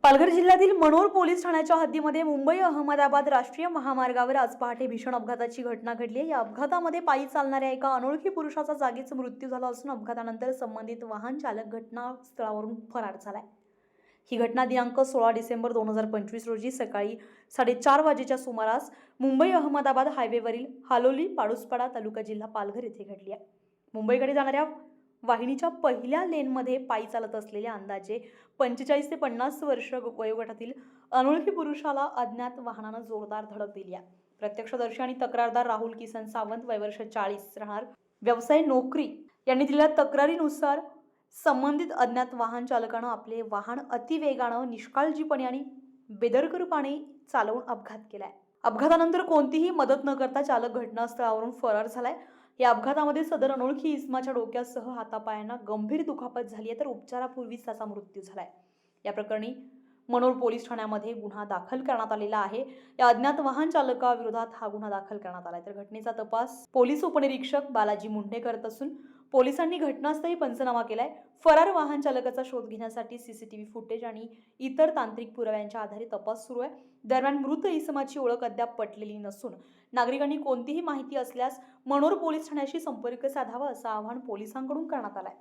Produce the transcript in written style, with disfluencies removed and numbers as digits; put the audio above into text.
पालघर जिल्ह्यातील मनोर पोलीस ठाण्याच्या हद्दीमध्ये मुंबई अहमदाबाद राष्ट्रीय महामार्गावर आज पहाटे भीषण अपघाताची घटना घडली आहे। या अपघातामध्ये पायी चालणाऱ्या एका अनोळखी पुरुषाचा जागीच मृत्यू झाला असून अपघातानंतर संबंधित वाहन चालक घटनास्थळावरून फरार झालाय। ही घटना दिनांक 16 डिसेंबर 2025 रोजी सकाळी 4:30 वाजेच्या सुमारास मुंबई अहमदाबाद हायवेवरील हालोली पाडुसपाडा तालुका जिल्हा पालघर येथे घडली आहे। मुंबईकडे जाणाऱ्या वाहिनीच्या पहिल्या लेनमध्ये पायी चालत असलेल्या अंदाजे 45 ते 50 वर्ष वयोगटातील अनोळखी पुरुषाला अज्ञात वाहनानं जोरदार धडक दिली आहे। प्रत्यक्षदर्शी आणि तक्रारदार राहुल किसन सावंत वय वर्ष 40 राहणार व्यवसाय नोकरी यांनी दिलेल्या तक्रारीनुसार संबंधित अज्ञात वाहन चालकानं आपले वाहन अतिवेगानं निष्काळजीपणे आणि बेदरकारपणे चालवून अपघात केलाय। अपघातानंतर कोणतीही मदत न करता चालक घटनास्थळावरून फरार झालाय। या अपघातामध्ये सदर अनोळखी इसमाच्या डोक्यासह हातापायांना गंभीर दुखापत झाली आहे, तर उपचारापूर्वीच त्याचा मृत्यू झालाय। या प्रकरणी मनोर पोलीस ठाण्यामध्ये गुन्हा दाखल करण्यात आलेला आहे। या अज्ञात वाहन चालकाविरोधात हा गुन्हा दाखल करण्यात आलाय, तर घटनेचा तपास पोलीस उपनिरीक्षक बालाजी मुंढे करत असून पोलिसांनी घटनास्थळी पंचनामा केलाय। फरार वाहन चालकाचा शोध घेण्यासाठी सीसीटीव्ही फुटेज आणि इतर तांत्रिक पुराव्यांच्या आधारे तपास सुरू आहे। दरम्यान मृत इसमाची ओळख अद्याप पटलेली नसून नागरिकांनी कोणतीही माहिती असल्यास मनोर पोलीस ठाण्याशी संपर्क साधावा असं आवाहन पोलिसांकडून करण्यात आलंय।